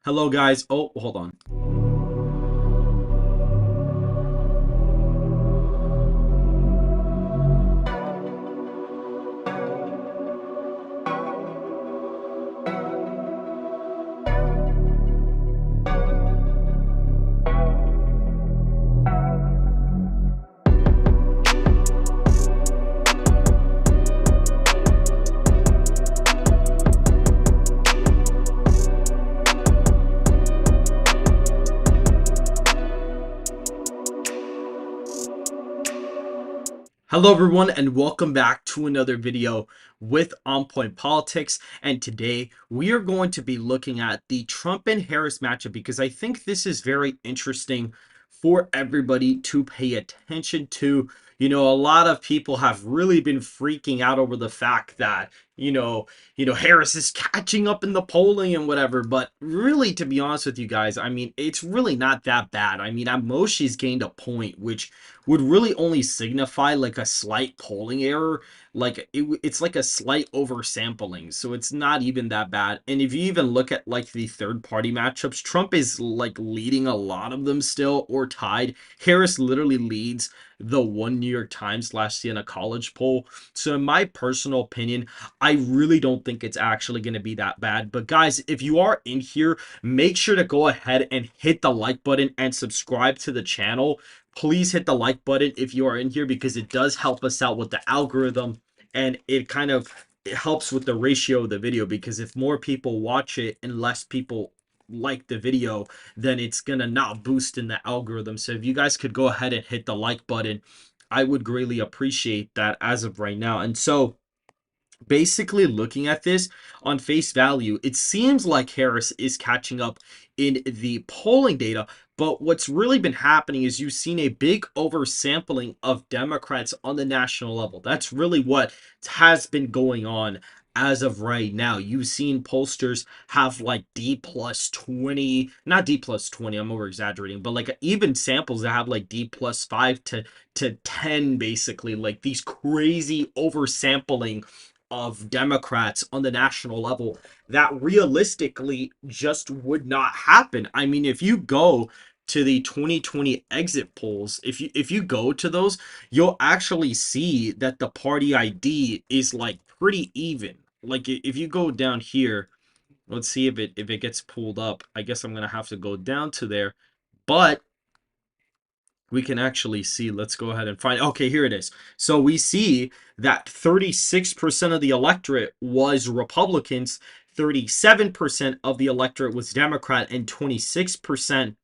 Hello, guys. Oh, hold on. Hello, everyone, and welcome back to another video with On Point Politics. And today we are going to be looking at the Trump and Harris matchup because I think this is very interesting for everybody to pay attention to. A lot of people have really been freaking out over the fact that, Harris is catching up in the polling and whatever. But really, to be honest with you guys, I mean, it's really not that bad. I mean, at most she's gained a point, which would really only signify like a slight polling error. Like it's like a slight oversampling, so it's not even that bad. And if you even look at like the third party matchups, Trump is like leading a lot of them still or tied. Harris literally leads the one New York Times last Siena College poll. So in my personal opinion, I really don't think it's actually going to be that bad. But guys, if you are in here, make sure to go ahead and hit the like button and subscribe to the channel. Please hit the like button if you are in here because it does help us out with the algorithm, and it helps with the ratio of the video, because if more people watch it and less people like the video, then it's gonna not boost in the algorithm. So if you guys could go ahead and hit the like button, I would greatly appreciate that as of right now. And so basically, looking at this on face value, it seems like Harris is catching up in the polling data. But what's really been happening is you've seen a big oversampling of Democrats on the national level. That's really what has been going on as of right now. You've seen pollsters have like D plus 20, not D plus 20, I'm over exaggerating, but like even samples that have like D plus 5 to 10, basically, like these crazy oversampling of Democrats on the national level that realistically just would not happen. I mean, if you go to the 2020 exit polls, if you go to those, you'll actually see that the party ID is like pretty even. Like if you go down here, let's see if it gets pulled up. I guess I'm gonna have to go down to there, but we can actually see. Let's go ahead and find. Okay, here it is. So we see that 36% of the electorate was Republicans, 37% of the electorate was Democrat, and 26%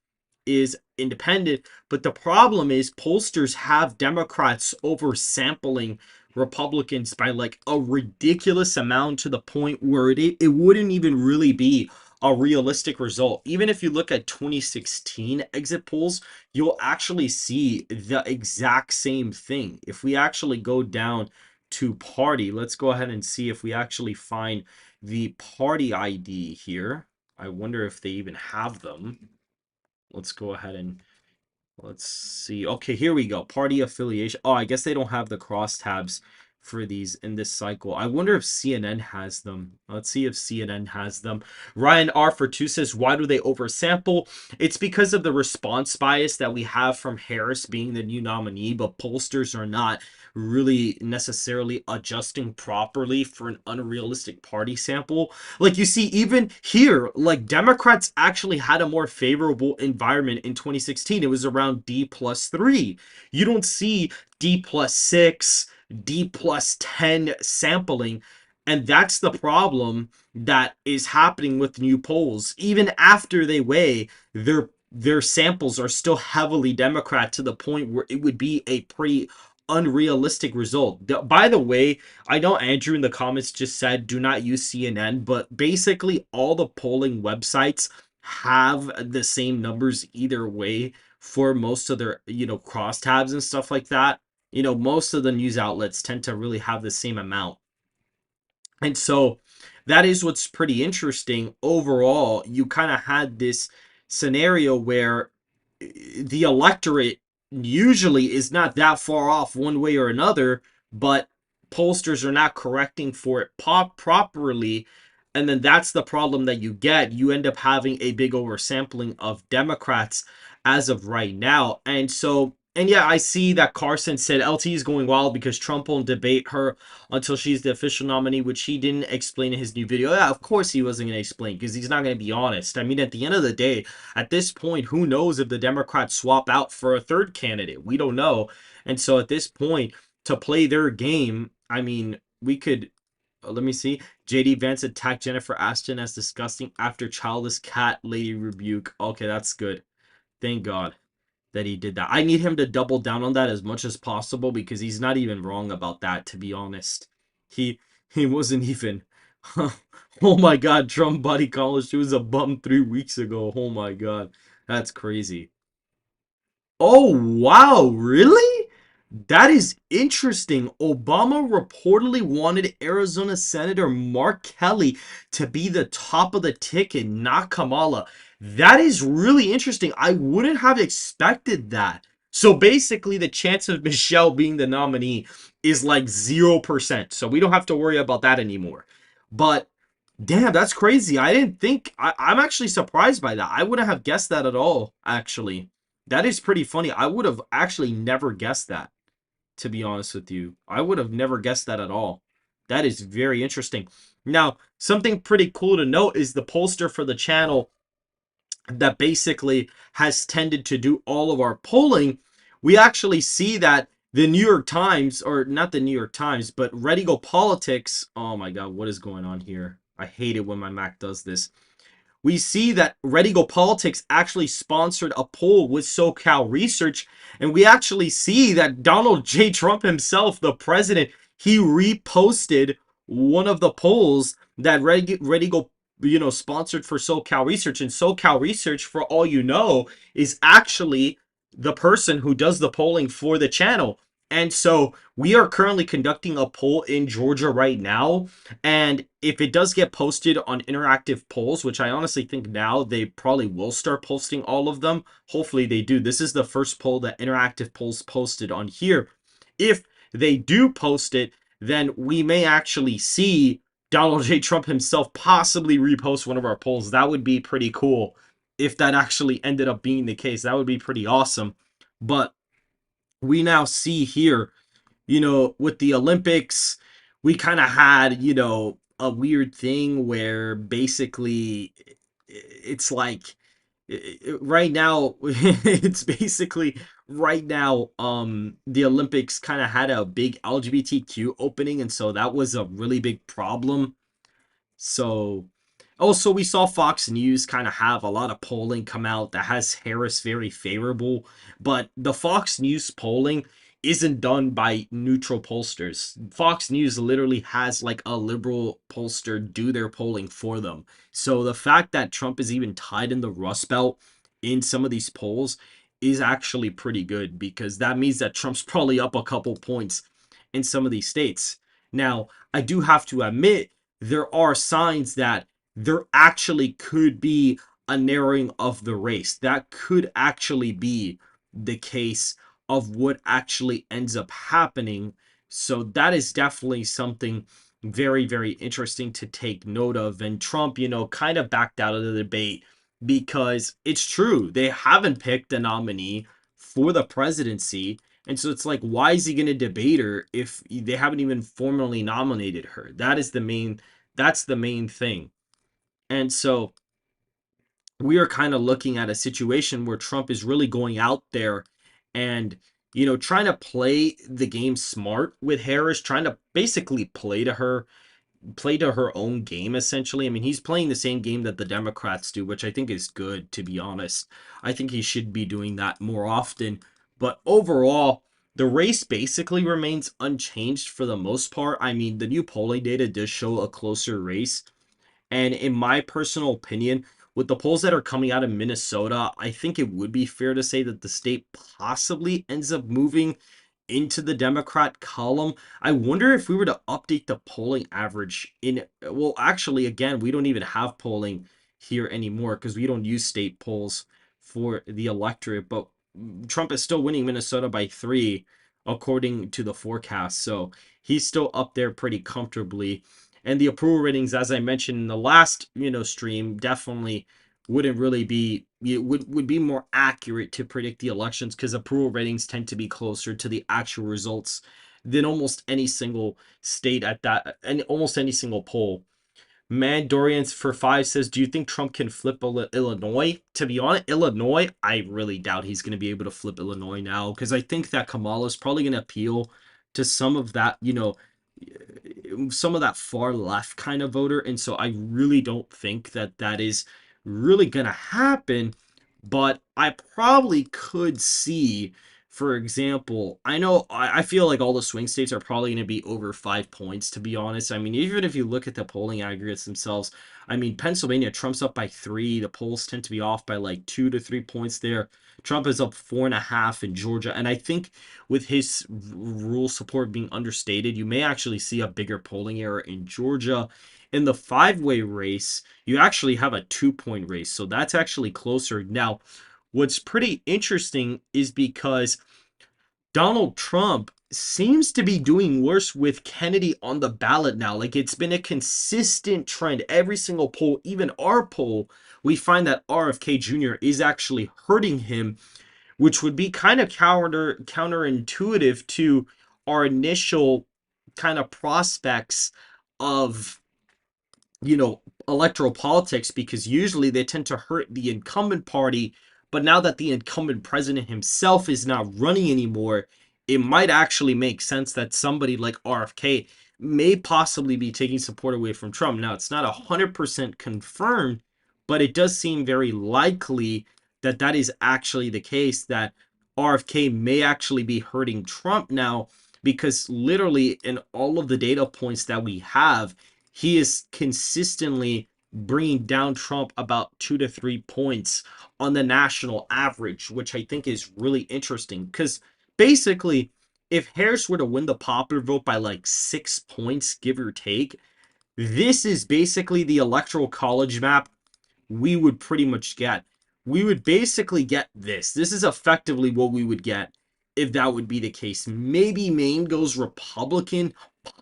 is independent. But the problem is pollsters have Democrats oversampling Republicans by like a ridiculous amount, to the point where it wouldn't even really be a realistic result. Even if you look at 2016 exit polls, you'll actually see the exact same thing. If we actually go down to party, let's go ahead and see if we actually find the party ID here. I wonder if they even have them. Let's go ahead and let's see. Okay, here we go. Party affiliation. Oh, I guess they don't have the crosstabs for these in this cycle. I wonder if CNN has them. Let's see if CNN has them. Ryan R for 2 says, why do they oversample? It's because of the response bias that we have from Harris being the new nominee, but pollsters are not really necessarily adjusting properly for an unrealistic party sample. Like you see, even here, like Democrats actually had a more favorable environment in 2016. It was around D plus 3. You don't see D plus 6, D plus 10 sampling. And that's the problem that is happening with new polls. Even after they weigh, their samples are still heavily Democrat, to the point where it would be a pretty unrealistic result. By the way, I know Andrew in the comments just said do not use CNN, but basically all the polling websites have the same numbers either way for most of their, crosstabs and stuff like that. Most of the news outlets tend to really have the same amount. And so that is what's pretty interesting. Overall, you kind of had this scenario where the electorate usually is not that far off one way or another, but pollsters are not correcting for it properly And then that's the problem that you get. You end up having a big oversampling of Democrats as of right now. And so, and yeah, I see that Carson said LT is going wild because Trump won't debate her until she's the official nominee, which he didn't explain in his new video. Yeah, of course he wasn't going to explain because he's not going to be honest. I mean, at the end of the day, at this point, who knows if the Democrats swap out for a third candidate? We don't know. And so at this point, to play their game, I mean, we could let me see. JD Vance attacked Jennifer Ashton as disgusting after childless cat lady rebuke. Okay, that's good. Thank God that he did that. I need him to double down on that as much as possible because he's not even wrong about that, to be honest. He he wasn't even. Oh my God, Trump body college. She was a bum 3 weeks ago. Oh my God, that's crazy. Oh wow, really? That is interesting. Obama reportedly wanted Arizona Senator Mark Kelly to be the top of the ticket, not Kamala. That is really interesting. I wouldn't have expected that. So basically, the chance of Michelle being the nominee is like 0%. So we don't have to worry about that anymore. But damn, that's crazy. I didn't think. I'm actually surprised by that. I wouldn't have guessed that at all, actually. That is pretty funny. I would have actually never guessed that, to be honest with you. I would have never guessed that at all. That is very interesting. Now, something pretty cool to note is the pollster for the channel that basically has tended to do all of our polling. We actually see that the New York Times, or not the New York Times, but Ready Go Politics. Oh my God, what is going on here? I hate it when my Mac does this. We see that Ready Go Politics actually sponsored a poll with SoCal Research, and we actually see that Donald J. Trump himself, the president, he reposted one of the polls that Ready Go, sponsored for SoCal Research. And SoCal Research, for all you know, is actually the person who does the polling for the channel. And so we are currently conducting a poll in Georgia right now, and if it does get posted on interactive polls, which I honestly think now they probably will start posting all of them. Hopefully they do. This is the first poll that interactive polls posted on here. If they do post it, then we may actually see Donald J. Trump himself possibly repost one of our polls. That would be pretty cool if that actually ended up being the case. That would be pretty awesome. But we now see here, with the Olympics, we kind of had, a weird thing where basically it's like right now it's basically right now the Olympics kind of had a big LGBTQ opening, and so that was a really big problem. So also we saw Fox News kind of have a lot of polling come out that has Harris very favorable, but the Fox News polling isn't done by neutral pollsters. Fox News literally has like a liberal pollster do their polling for them. So the fact that Trump is even tied in the Rust Belt in some of these polls is actually pretty good, because that means that Trump's probably up a couple points in some of these states. Now, I do have to admit, there are signs that there actually could be a narrowing of the race. That could actually be the case of what actually ends up happening. So that is definitely something very, very interesting to take note of. And Trump, kind of backed out of the debate because it's true. They haven't picked a nominee for the presidency. And so it's like, why is he going to debate her if they haven't even formally nominated her? That's the main thing. And so we are kind of looking at a situation where Trump is really going out there and, trying to play the game smart with Harris, trying to basically play to her own game, essentially. I mean, he's playing the same game that the Democrats do, which I think is good, to be honest. I think he should be doing that more often. But overall, the race basically remains unchanged for the most part. I mean, the new polling data does show a closer race. And in my personal opinion, with the polls that are coming out of Minnesota, I think it would be fair to say that the state possibly ends up moving into the Democrat column. I wonder if we were to update the polling average well, actually, again, we don't even have polling here anymore because we don't use state polls for the electorate, but Trump is still winning Minnesota by 3 according to the forecast. So he's still up there pretty comfortably. And the approval ratings, as I mentioned in the last, stream, definitely wouldn't really be, it would be more accurate to predict the elections, because approval ratings tend to be closer to the actual results than almost any single state at that, and almost any single poll. Man, Dorian's for 5 says, "Do you think Trump can flip Illinois?" To be honest, Illinois, I really doubt he's going to be able to flip Illinois now, because I think that Kamala's probably going to appeal to some of that, some of that far left kind of voter, and so I really don't think that that is really going to happen. But I probably could see, for example, I feel like all the swing states are probably going to be over 5 points, to be honest. I mean, even if you look at the polling aggregates themselves, I mean, Pennsylvania, Trump's up by 3. The polls tend to be off by like 2 to 3 points there. Trump is up 4.5 in Georgia. And I think with his rural support being understated, you may actually see a bigger polling error in Georgia. In the five-way race, you actually have a 2-point race. So that's actually closer. Now, what's pretty interesting is because Donald Trump seems to be doing worse with Kennedy on the ballot now. Like, it's been a consistent trend. Every single poll, even our poll, we find that RFK Jr. is actually hurting him, which would be kind of counterintuitive to our initial kind of prospects of, electoral politics, because usually they tend to hurt the incumbent party. But now that the incumbent president himself is not running anymore, it might actually make sense that somebody like RFK may possibly be taking support away from Trump. Now, it's not 100% confirmed, but it does seem very likely that that is actually the case, that RFK may actually be hurting Trump now, because literally in all of the data points that we have, he is consistently bringing down Trump about 2 to 3 points on the national average, which I think is really interesting. Because basically, if Harris were to win the popular vote by like 6 points, give or take, this is basically the electoral college map we would pretty much get. We would basically get this. This is effectively what we would get if that would be the case. Maybe Maine goes Republican,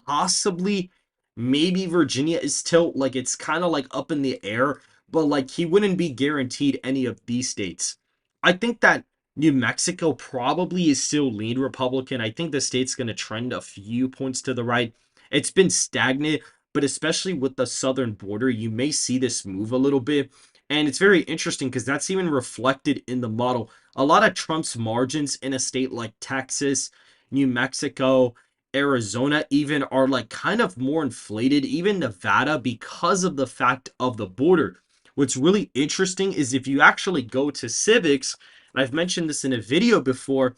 possibly. Maybe Virginia is still, like, it's kind of like up in the air, but like he wouldn't be guaranteed any of these states. I think that New Mexico probably is still lean Republican. I think the state's going to trend a few points to the right. It's been stagnant, but especially with the southern border, you may see this move a little bit. And it's very interesting because that's even reflected in the model. A lot of Trump's margins in a state like Texas, New Mexico, Arizona even are like kind of more inflated, even Nevada, because of the fact of the border. What's really interesting is if you actually go to civics, and I've mentioned this in a video before,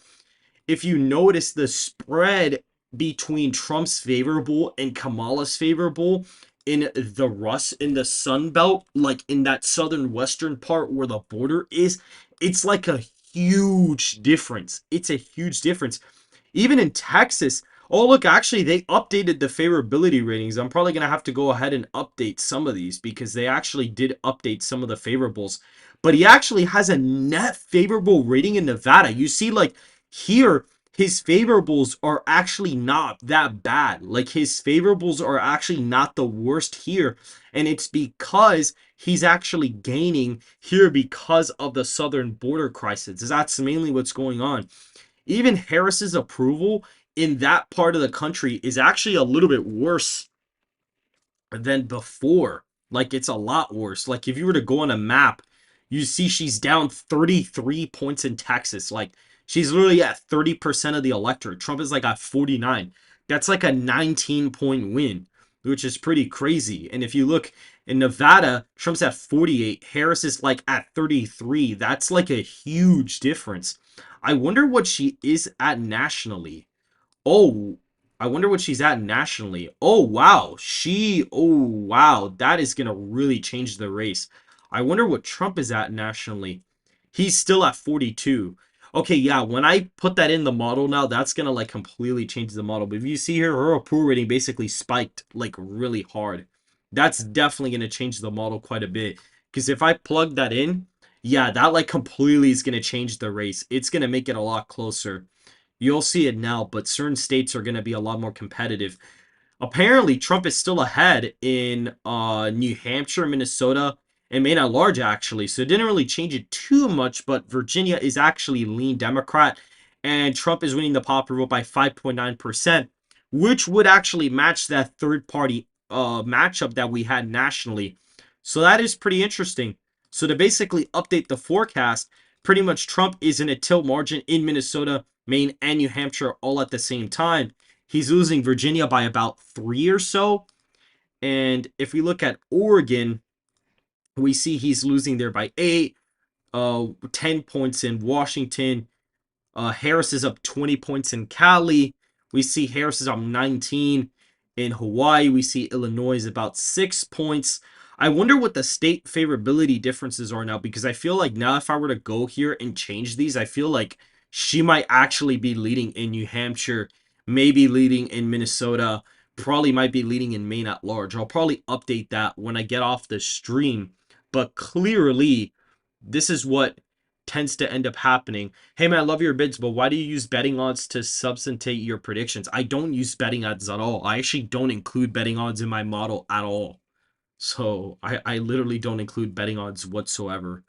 if you notice the spread between Trump's favorable and Kamala's favorable in the Sun Belt, like in that southern western part where the border is, it's like a huge difference. It's a huge difference. Even in Texas, oh look, actually they updated the favorability ratings. I'm probably gonna have to go ahead and update some of these, because they actually did update some of the favorables. But he actually has a net favorable rating in Nevada. You see, like here, his favorables are actually not that bad. Like his favorables are actually not the worst here. And it's because he's actually gaining here because of the southern border crisis. That's mainly what's going on. Even Harris's approval in that part of the country is actually a little bit worse than before. Like, it's a lot worse. Like, if you were to go on a map, you see she's down 33 points in Texas. Like, she's literally at 30% of the electorate. Trump is like at 49. That's like a 19-point win, which is pretty crazy. And if you look in Nevada, Trump's at 48. Harris is like at 33. That's like a huge difference. I wonder what she is at nationally. Oh, I wonder what she's at nationally. Oh, wow. Oh, wow. That is going to really change the race. I wonder what Trump is at nationally. He's still at 42. Okay, yeah, when I put that in the model now, that's going to like completely change the model. But if you see here, her approval rating basically spiked like really hard. That's definitely going to change the model quite a bit. Because if I plug that in, yeah, that like completely is going to change the race. It's going to make it a lot closer. You'll see it now, but certain states are going to be a lot more competitive. Apparently, Trump is still ahead in New Hampshire, Minnesota, and Maine at large, actually. So it didn't really change it too much, but Virginia is actually lean Democrat, and Trump is winning the popular vote by 5.9%, which would actually match that third party matchup that we had nationally. So that is pretty interesting. So to basically update the forecast, pretty much Trump is in a tilt margin in Minnesota, Maine, and New Hampshire all at the same time. He's losing Virginia by about 3 or so. And if we look at Oregon, we see he's losing there by 8, 10 points in Washington. Harris is up 20 points in Cali. We see Harris is up 19 in Hawaii. We see Illinois is about 6 points. I wonder what the state favorability differences are now, because I feel like now if I were to go here and change these, I feel like she might actually be leading in New Hampshire, maybe leading in Minnesota, probably might be leading in Maine at large. I'll probably update that when I get off the stream. But clearly, this is what tends to end up happening. Hey man, I love your bids, but why do you use betting odds to substantiate your predictions? I don't use betting odds at all. I actually don't include betting odds in my model at all. So I literally don't include betting odds whatsoever.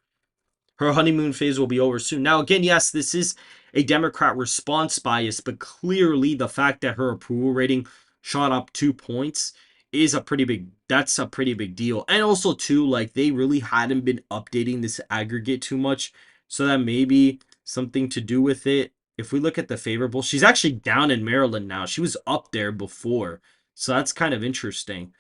Her honeymoon phase will be over soon. Now, again, yes, this is a Democrat response bias, but clearly the fact that her approval rating shot up 2 points is that's a pretty big deal. And also, too, like they really hadn't been updating this aggregate too much. So that may be something to do with it. If we look at the favorable, she's actually down in Maryland now. She was up there before. So that's kind of interesting.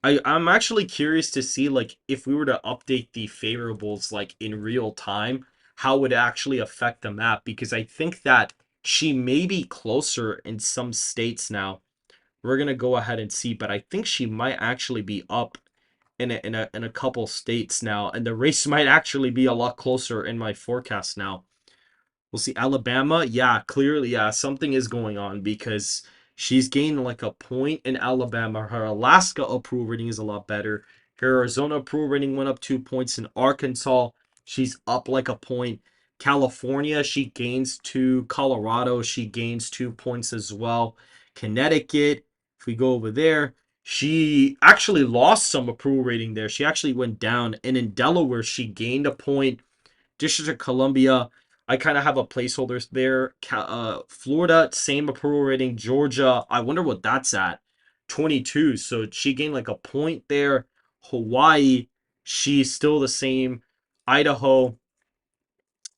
I'm actually curious to see like if we were to update the favorables like in real time, how would it actually affect the map? Because I think that she may be closer in some states now. We're gonna go ahead and see, but I think she might actually be up in a couple states now, and the race might actually be a lot closer in my forecast now. We'll see Alabama. Yeah, clearly, yeah, something is going on because she's gained like a point in Alabama. Her Alaska approval rating is a lot better. Her Arizona approval rating went up 2 points. In Arkansas, she's up like a point. California, she gains 2. Colorado, she gains 2 points as well. Connecticut, if we go over there, she actually lost some approval rating there. She actually went down. And in Delaware, she gained a point. District of Columbia, I kind of have a placeholder there. Florida, same approval rating. Georgia, I wonder what that's at. 22. So she gained like a point there. Hawaii, she's still the same. Idaho,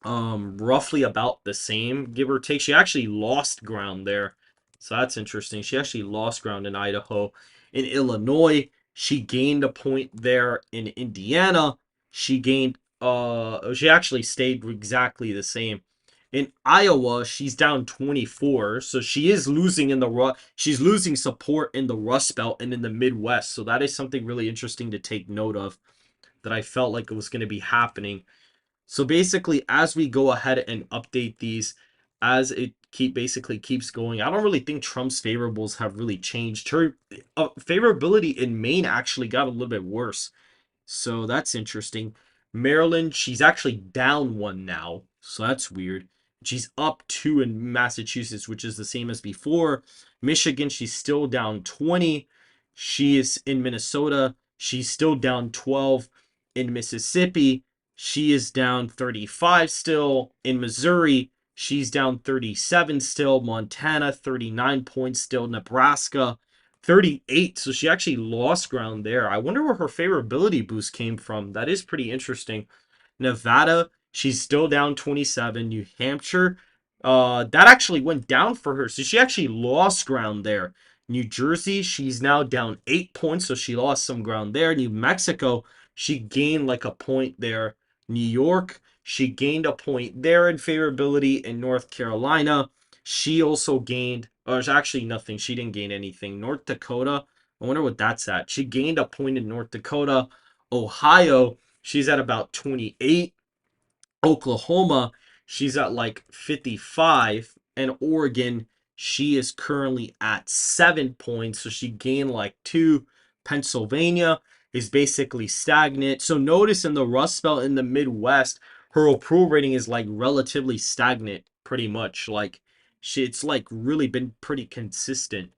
roughly about the same, give or take. She actually lost ground there. So that's interesting. She actually lost ground in Idaho. In Illinois, she gained a point there. In Indiana, she actually stayed exactly the same. In Iowa, she's down 24, so she is losing she's losing support in the Rust Belt and in the Midwest. So that is something really interesting to take note of, that I felt like it was going to be happening. So basically, as we go ahead and update these, as it basically keeps going, I don't really think Trump's favorables have really changed. Her favorability in Maine actually got a little bit worse. So that's interesting. Maryland, she's actually down 1 now. So that's weird. She's up 2 in Massachusetts, which is the same as before. Michigan, she's still down 20. She is in Minnesota. She's still down 12. In Mississippi, she is down 35 still. In Missouri, she's down 37 still. Montana, 39 points still. Nebraska, 38. So she actually lost ground there. I wonder where her favorability boost came from. That is pretty interesting. Nevada, she's still down 27. New Hampshire, that actually went down for her. So she actually lost ground there. New Jersey, she's now down 8 points. So she lost some ground there. New Mexico, she gained like a point there. New York, she gained a point there in favorability. In North Carolina, she also gained, or it's actually nothing. She didn't gain anything. North Dakota, I wonder what that's at. She gained a point in North Dakota. Ohio, she's at about 28. Oklahoma, she's at like 55. And Oregon, she is currently at 7 points. So she gained like 2. Pennsylvania is basically stagnant. So notice in the Rust Belt in the Midwest, her approval rating is like relatively stagnant, pretty much. Like it's like really been pretty consistent.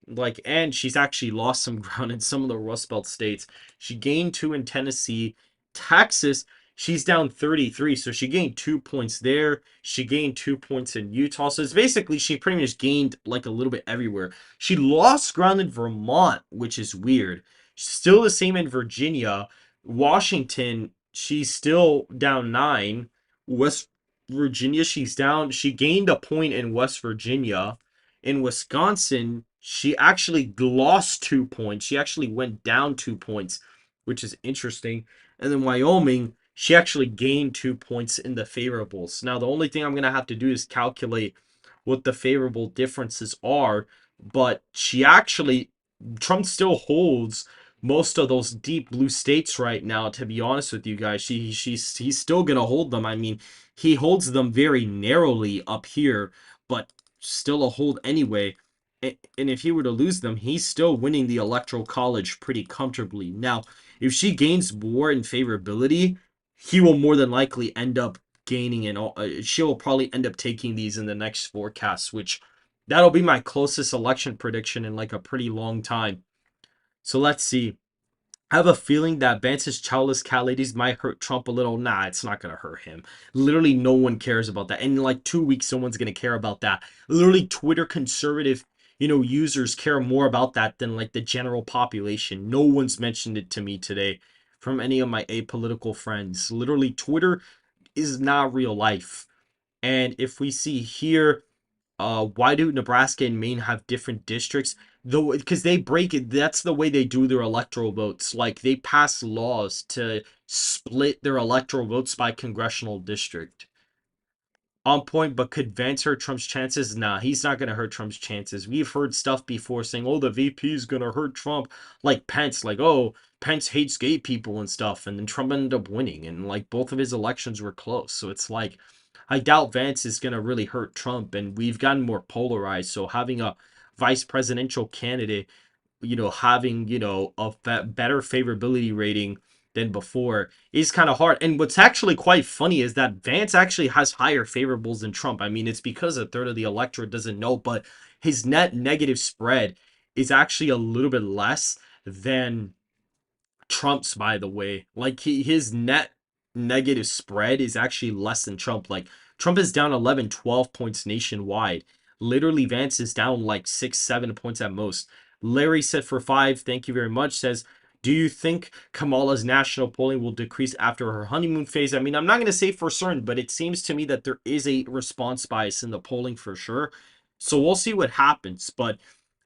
Like, and she's actually lost some ground in some of the Rust Belt states. She gained 2 in Tennessee. Texas, she's down 33, so she gained 2 points there. She gained 2 points in Utah. So it's basically she pretty much gained like a little bit everywhere. She lost ground in Vermont, which is weird. Still the same in Virginia. Washington, she's still down 9. West Virginia, she gained a point in West Virginia. In Wisconsin, she actually lost 2 points. She actually went down 2 points, which is interesting. And then Wyoming, she actually gained 2 points in the favorables. Now, the only thing I'm going to have to do is calculate what the favorable differences are. But Trump still holds most of those deep blue states right now, to be honest with you guys. He's still going to hold them. I mean, he holds them very narrowly up here, but still a hold anyway. And if he were to lose them, he's still winning the Electoral College pretty comfortably. Now, if she gains more in favorability, he will more than likely end up gaining and she will probably end up taking these in the next forecast, which that'll be my closest election prediction in like a pretty long time. So let's see. I have a feeling that Vance's childless cat ladies might hurt Trump a little. Nah, it's not gonna hurt him. Literally, no one cares about that. And in like 2 weeks, someone's gonna care about that. Literally, Twitter conservative, users care more about that than like the general population. No one's mentioned it to me today from any of my apolitical friends. Literally, Twitter is not real life. And if we see here, why do Nebraska and Maine have different districts? Though, because they break it, that's the way they do their electoral votes. Like they pass laws to split their electoral votes by congressional district. On point, but could Vance hurt Trump's chances? Nah, he's not gonna hurt Trump's chances. We've heard stuff before saying, "Oh, the VP is gonna hurt Trump," like Pence, like, "Oh, Pence hates gay people and stuff," and then Trump ended up winning, and like both of his elections were close. So it's like, I doubt Vance is gonna really hurt Trump, and we've gotten more polarized. So having a vice presidential candidate, having, a better favorability rating than before is kind of hard. And what's actually quite funny is that Vance actually has higher favorables than Trump. I mean, it's because a third of the electorate doesn't know, but his net negative spread is actually a little bit less than Trump's, by the way. Like his net negative spread is actually less than Trump. Like Trump is down 11, 12 points nationwide. Literally, Vance is down like 6, 7 points at most. Larry said for 5, thank you very much, says, do you think Kamala's national polling will decrease after her honeymoon phase? I mean, I'm not going to say for certain, but it seems to me that there is a response bias in the polling for sure. So we'll see what happens. But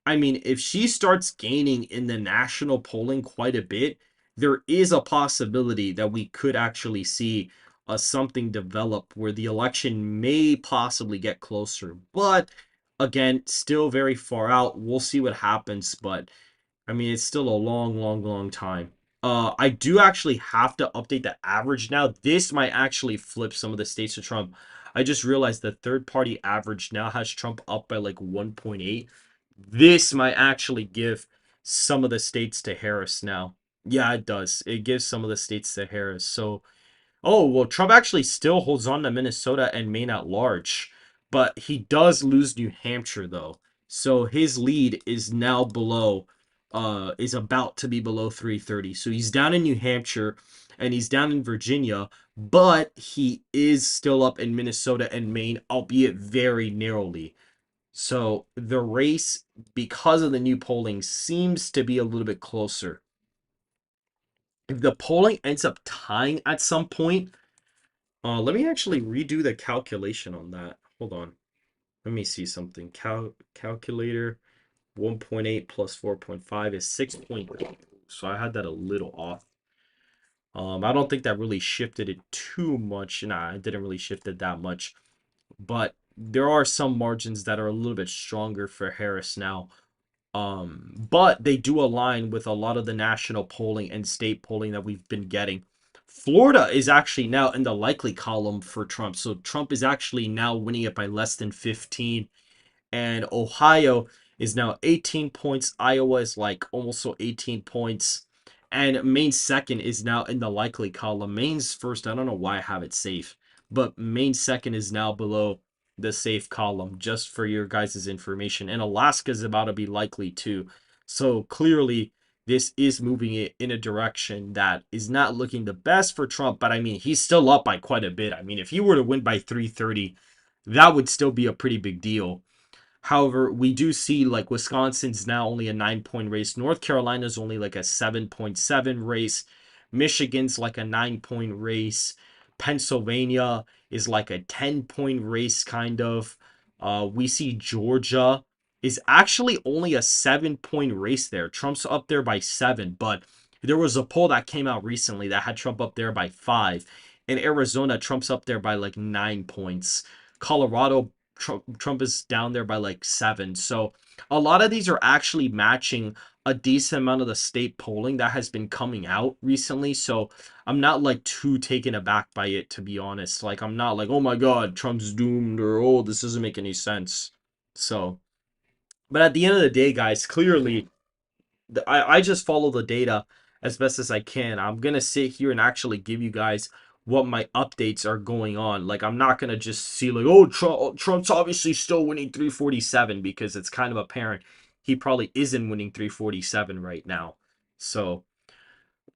I mean, if she starts gaining in the national polling quite a bit, there is a possibility that we could actually see something develop where the election may possibly get closer. But again, still very far out. We'll see what happens. But I mean, it's still a long, long, long time. I do actually have to update the average now. This might actually flip some of the states to Trump. I just realized the third party average now has Trump up by like 1.8. This might actually give some of the states to Harris now. Yeah, it does. It gives some of the states to Harris. So, oh, well, Trump actually still holds on to Minnesota and Maine at large, but he does lose New Hampshire, though. So his lead is now is about to be below 330. So he's down in New Hampshire and he's down in Virginia, but he is still up in Minnesota and Maine, albeit very narrowly. So the race, because of the new polling, seems to be a little bit closer. If the polling ends up tying at some point, let me actually redo the calculation on that. Hold on. Let me see something. Calculator 1.8 plus 4.5 is 6.8. So I had that a little off. I don't think that really shifted it too much. Nah, it didn't really shift it that much. But there are some margins that are a little bit stronger for Harris now. But they do align with a lot of the national polling and state polling that we've been getting. Florida is actually now in the likely column for Trump. So Trump is actually now winning it by less than 15. And Ohio is now 18 points. Iowa is like almost so 18 points. And Maine's second is now in the likely column. Maine's first, I don't know why I have it safe, but Maine's second is now below the safe column, just for your guys' information. And Alaska's about to be likely too. So clearly, this is moving it in a direction that is not looking the best for Trump. But I mean, he's still up by quite a bit. I mean, if he were to win by 330, that would still be a pretty big deal. However, we do see like Wisconsin's now only a 9 point race. North Carolina's only like a 7.7 race. Michigan's like a 9 point race. Pennsylvania is like a 10 point race, kind of. We see Georgia is actually only a 7 point race there. Trump's up there by 7, but there was a poll that came out recently that had Trump up there by 5. In Arizona, Trump's up there by like 9 points. Colorado, Trump is down there by like 7. So a lot of these are actually matching a decent amount of the state polling that has been coming out recently. So I'm not like too taken aback by it, to be honest. Like, I'm not like, oh my God, Trump's doomed, or oh, this doesn't make any sense. So, but at the end of the day, guys, clearly I just follow the data as best as I can. I'm gonna sit here and actually give you guys what my updates are going on. Like, I'm not gonna just see like, oh, Trump's obviously still winning 347, because it's kind of apparent he probably isn't winning 347 right now. So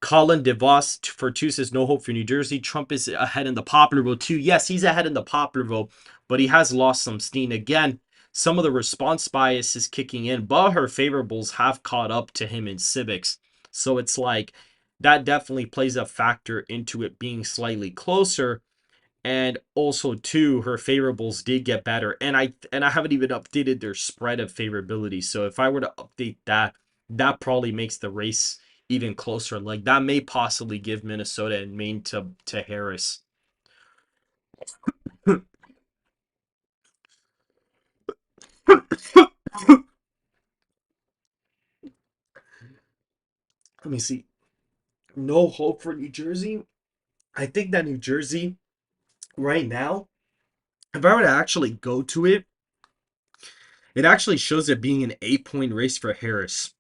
Colin DeVos for 2 says no hope for New Jersey. Trump is ahead in the popular vote too. Yes, he's ahead in the popular vote, but he has lost some steam. Again, some of the response bias is kicking in, but her favorables have caught up to him in civics. So it's like that definitely plays a factor into it being slightly closer. And also too, her favorables did get better, and I haven't even updated their spread of favorability. So if I were to update that, that probably makes the race even closer. Like, that may possibly give Minnesota and Maine to Harris. Let me see. No hope for New Jersey. I think that New Jersey right now, if I were to actually go to it, it actually shows it being an 8 point race for Harris.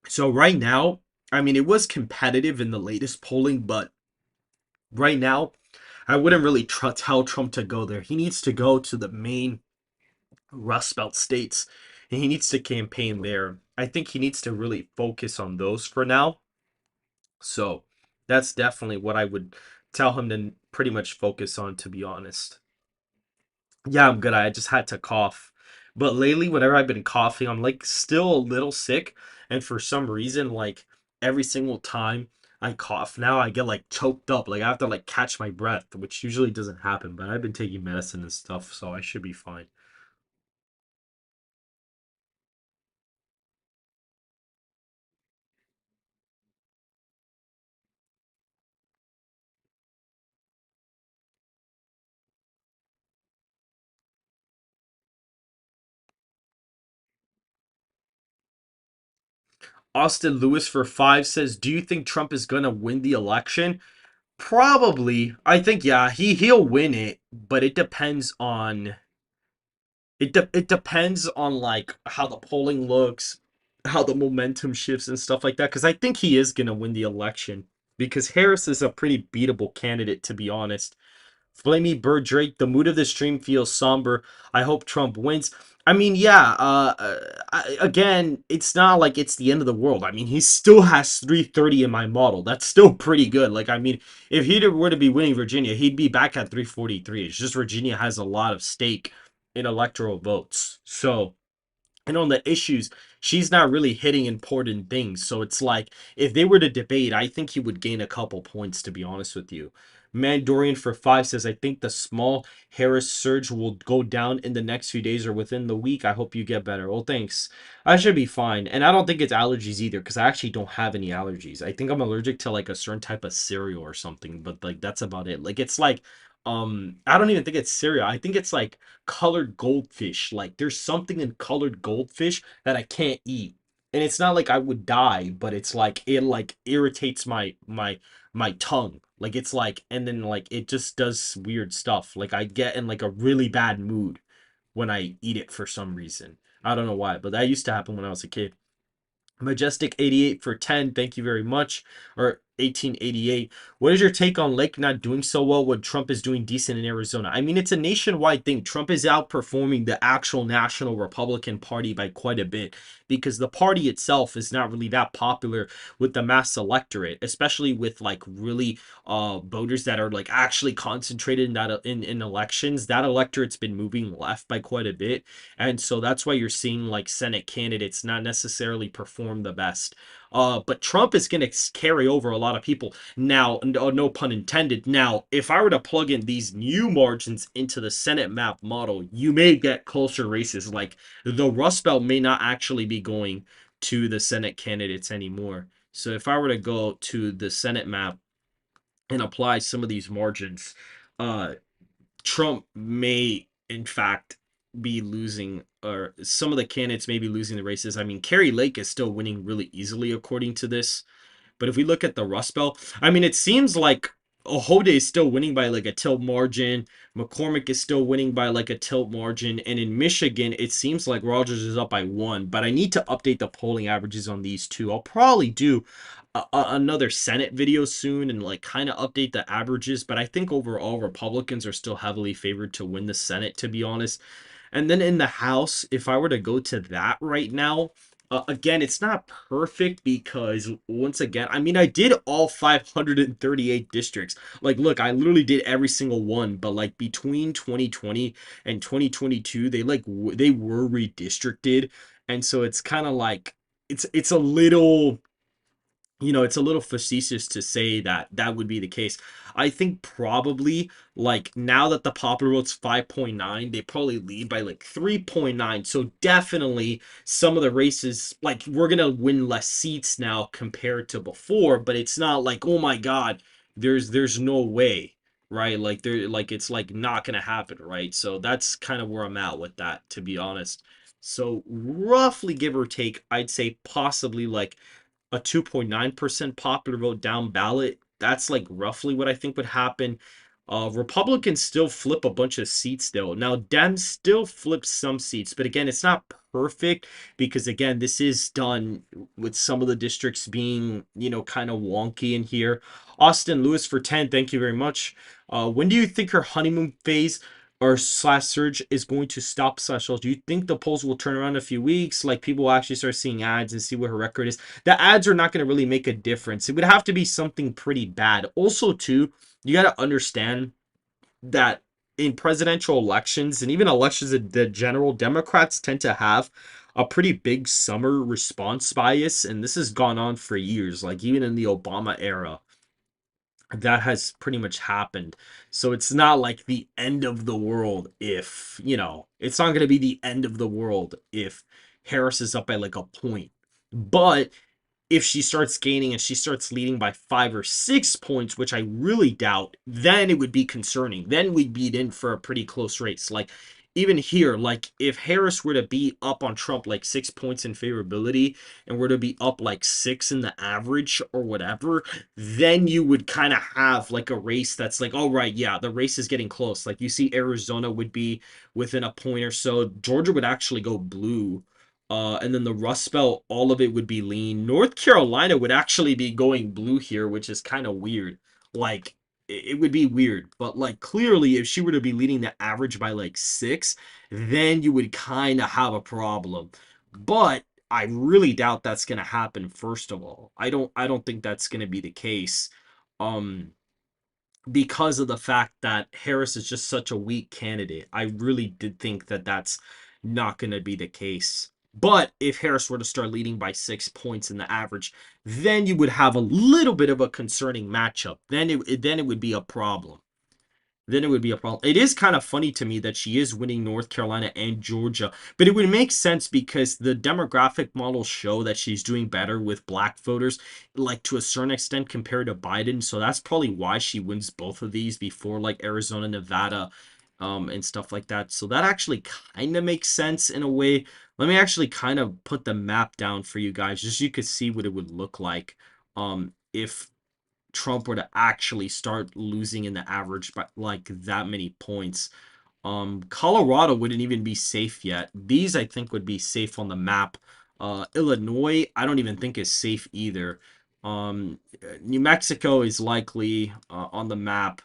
So right now, I mean, it was competitive in the latest polling, but right now, I wouldn't really tell Trump to go there. He needs to go to the main Rust Belt states, and he needs to campaign there. I think he needs to really focus on those for now. So that's definitely what I would tell him to pretty much focus on, to be honest. Yeah, I'm good. I just had to cough. But lately, whenever I've been coughing, I'm like still a little sick. And for some reason, like every single time I cough now, I get like choked up. Like, I have to like catch my breath, which usually doesn't happen. But I've been taking medicine and stuff, so I should be fine. Austin Lewis for 5 says, "Do you think Trump is gonna win the election?" Probably. I think, yeah, he'll win it, but it depends on like how the polling looks, how the momentum shifts and stuff like that. Because I think he is gonna win the election, because Harris is a pretty beatable candidate, to be honest. Flamey Bird Drake, the mood of the stream feels somber. I hope Trump wins. I mean, yeah. Again, it's not like it's the end of the world. I mean, he still has 330 in my model. That's still pretty good. Like, I mean, if he were to be winning Virginia, he'd be back at 343. It's just Virginia has a lot of stake in electoral votes. So, and on the issues, she's not really hitting important things. So it's like, if they were to debate, I think he would gain a couple points, to be honest with you. Mandorian for 5 says, "I think the small Harris surge will go down in the next few days or within the week. I hope you get better." Well, thanks. I should be fine. And I don't think it's allergies either, because I actually don't have any allergies. I think I'm allergic to like a certain type of cereal or something, but like that's about it. Like, it's like, I don't even think it's cereal. I think it's like colored goldfish. Like, there's something in colored goldfish that I can't eat. And it's not like I would die, but it's like it like irritates my tongue. Like, it's like, and then like it just does weird stuff. Like, I get in like a really bad mood when I eat it for some reason. I don't know why, but that used to happen when I was a kid. Majestic 88 for 10. Thank you very much. Or 1888. What is your take on Lake not doing so well when Trump is doing decent in Arizona? I mean, it's a nationwide thing. Trump is outperforming the actual national Republican Party by quite a bit because the party itself is not really that popular with the mass electorate, especially with like really voters that are like actually concentrated in that in elections. That electorate's been moving left by quite a bit. And so that's why you're seeing like Senate candidates not necessarily perform the best. But Trump is going to carry over a lot of people. Now, no pun intended. Now, if I were to plug in these new margins into the Senate map model, you may get closer races. Like the Rust Belt may not actually be going to the Senate candidates anymore. So if I were to go to the Senate map and apply some of these margins, uh, Trump may, in fact, be losing, or some of the candidates may be losing the races. I mean, Kerry Lake is still winning really easily, according to this. But if we look at the Rust Belt, I mean, it seems like Ohode is still winning by like a tilt margin. McCormick is still winning by like a tilt margin. And in Michigan, it seems like Rogers is up by 1. But I need to update the polling averages on these two. I'll probably do another Senate video soon and like kind of update the averages. But I think overall, Republicans are still heavily favored to win the Senate, to be honest. And then in the House, if I were to go to that right now, again, it's not perfect because once again, I mean, I did all 538 districts. Like, look, I literally did every single one, but like between 2020 and 2022, they were redistricted, and so it's kind of like it's a little, it's a little facetious to say that that would be the case. I think probably like now that the popular vote's 5.9, they probably lead by like 3.9. So definitely some of the races, like we're gonna win less seats now compared to before, but it's not like, oh my God, there's no way, right? Like it's like not gonna happen, right? So that's kind of where I'm at with that, to be honest. So roughly give or take, I'd say possibly like a 2.9% popular vote down ballot. That's like roughly what I think would happen. Republicans still flip a bunch of seats though. Now, Dems still flip some seats, but again, it's not perfect because again, this is done with some of the districts being, kind of wonky in here. Austin Lewis for 10, thank you very much. When do you think her honeymoon phase or slash surge is going to stop slash do you think the polls will turn around in a few weeks? Like people will actually start seeing ads and see what her record is? The ads are not going to really make a difference. It would have to be something pretty bad. Also, too, you got to understand that in presidential elections and even elections in the general, Democrats tend to have a pretty big summer response bias. And this has gone on for years, like even in the Obama era that has pretty much happened. So it's not like the end of the world if, it's not going to be the end of the world if Harris is up by like a point. But if she starts gaining and she starts leading by 5 or 6 points, which I really doubt, then it would be concerning. Then we'd be in for a pretty close race. Like even here, like if Harris were to be up on Trump like 6 points in favorability and were to be up like 6 in the average or whatever, then you would kind of have like a race that's like, oh right, yeah, the race is getting close. Like you see Arizona would be within a point or so. Georgia would actually go blue. And then the Rust Belt, all of it would be lean. North Carolina would actually be going blue here, which is kind of weird. Like, it would be weird. But, like, clearly, if she were to be leading the average by, like, 6, then you would kind of have a problem. But I really doubt that's going to happen, first of all. I don't think that's going to be the case. Um, because of the fact that Harris is just such a weak candidate. I really did think that that's not going to be the case. But if Harris were to start leading by 6 points in the average, then you would have a little bit of a concerning matchup. Then it would be a problem. Then it would be a problem. It is kind of funny to me that she is winning North Carolina and Georgia, but it would make sense because the demographic models show that she's doing better with black voters, like to a certain extent compared to Biden. So that's probably why she wins both of these before like Arizona, Nevada, and stuff like that. So that actually kind of makes sense in a way. Let me actually kind of put the map down for you guys, just so you could see what it would look like if Trump were to actually start losing in the average by like that many points. Colorado wouldn't even be safe yet. These I think would be safe on the map. Illinois, I don't even think is safe either. New Mexico is likely on the map.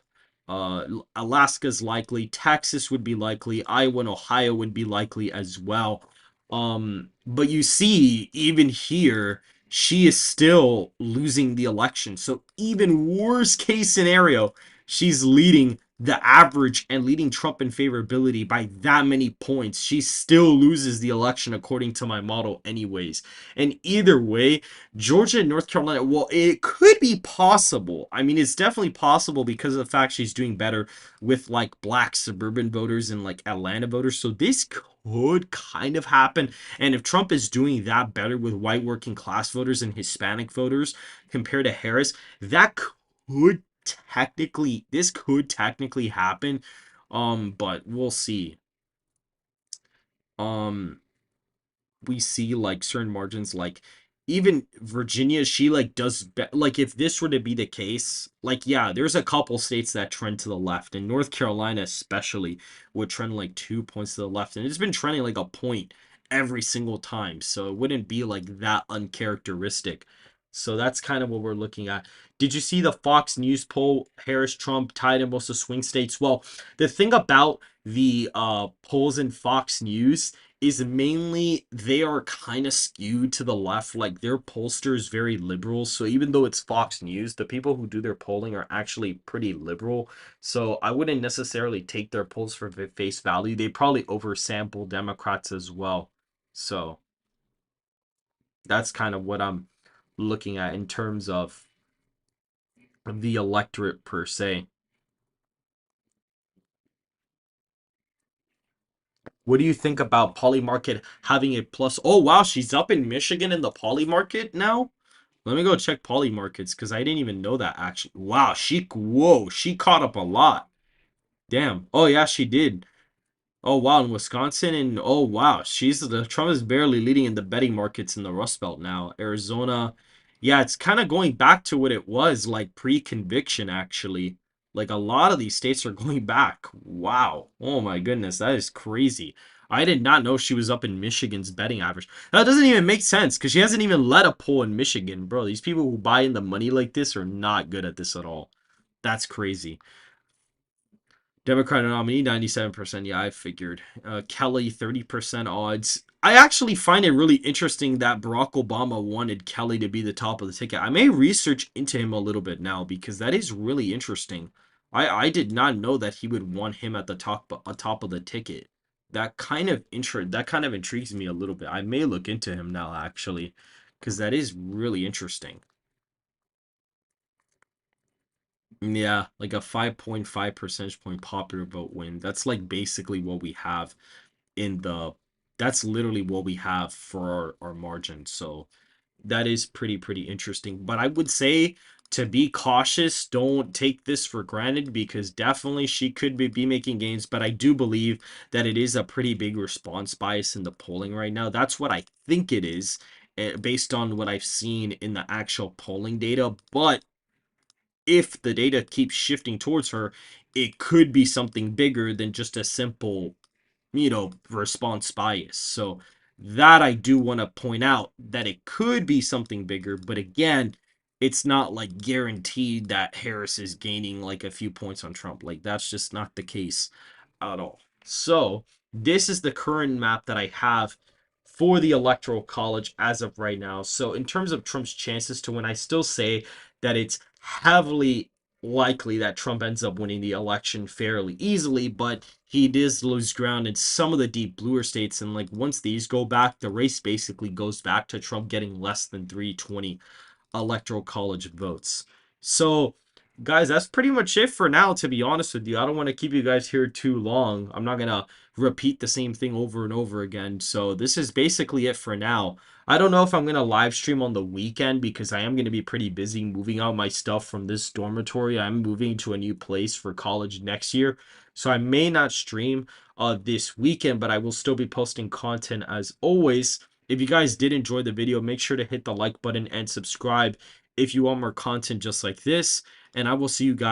Alaska's likely. Texas would be likely. Iowa and Ohio would be likely as well. But you see, even here, she is still losing the election. So even worst case scenario, she's leading the average and leading Trump in favorability by that many points. She still loses the election according to my model anyways. And either way, Georgia and North Carolina, well, it could be possible. I mean, it's definitely possible because of the fact she's doing better with like black suburban voters and like Atlanta voters. So this could kind of happen. And if Trump is doing that better with white working class voters and Hispanic voters compared to Harris, that could technically happen. But we'll see. Um, we see like certain margins, like even Virginia, she like like if this were to be the case, like yeah, there's a couple states that trend to the left, and North Carolina especially would trend like 2 points to the left, and it's been trending like a point every single time, so it wouldn't be like that uncharacteristic. So that's kind of what we're looking at. Did you see the Fox News poll? Harris Trump tied in most of swing states. Well, the thing about the polls in Fox News is mainly they are kind of skewed to the left. Like their pollster is very liberal. So even though it's Fox News, the people who do their polling are actually pretty liberal. So I wouldn't necessarily take their polls for face value. They probably oversample Democrats as well. So that's kind of what I'm looking at in terms of the electorate per se. What do you think about Poly Market having a plus? Oh wow, she's up in Michigan in the Poly Market now. Let me go check Poly Markets because I didn't even know that actually. Wow, she caught up a lot. Damn. Oh yeah, she did. Oh wow, in Wisconsin, and oh wow, she's the Trump is barely leading in the betting markets in the Rust Belt now. Arizona, yeah, it's kind of going back to what it was like pre-conviction actually. Like a lot of these states are going back. Wow. Oh my goodness, that is crazy. I did not know she was up in Michigan's betting average. That doesn't even make sense because she hasn't even led a poll in Michigan, bro. These people who buy in the money like this are not good at this at all. That's crazy. Democratic nominee, 97%. Yeah, I figured. Kelly, 30% odds. I actually find it really interesting that Barack Obama wanted Kelly to be the top of the ticket. I may research into him a little bit now because that is really interesting. I did not know that he would want him at the top of the ticket. That kind of intrigues me a little bit. I may look into him now actually because that is really interesting. Yeah, like a 5.5 percentage point popular vote win. That's like basically what we have in the that's literally what we have for our margin. So that is pretty interesting. But I would say to be cautious, don't take this for granted because definitely she could be making gains. But I do believe that it is a pretty big response bias in the polling right now. That's what I think it is, based on what I've seen in the actual polling data. But if the data keeps shifting towards her, it could be something bigger than just a simple, response bias. So that I do want to point out that it could be something bigger, but again, it's not like guaranteed that Harris is gaining like a few points on Trump. Like that's just not the case at all. So this is the current map that I have for the Electoral College as of right now. So in terms of Trump's chances to win, I still say that it's heavily likely that Trump ends up winning the election fairly easily, but he does lose ground in some of the deep bluer states. And like once these go back, the race basically goes back to Trump getting less than 320 electoral college votes. So, guys, that's pretty much it for now, to be honest with you. I don't want to keep you guys here too long. I'm not going to repeat the same thing over and over again. So, this is basically it for now. I don't know if I'm going to live stream on the weekend because I am going to be pretty busy moving out my stuff from this dormitory. I'm moving to a new place for college next year. So, I may not stream this weekend, but I will still be posting content as always. If you guys did enjoy the video, make sure to hit the like button and subscribe if you want more content just like this. And I will see you guys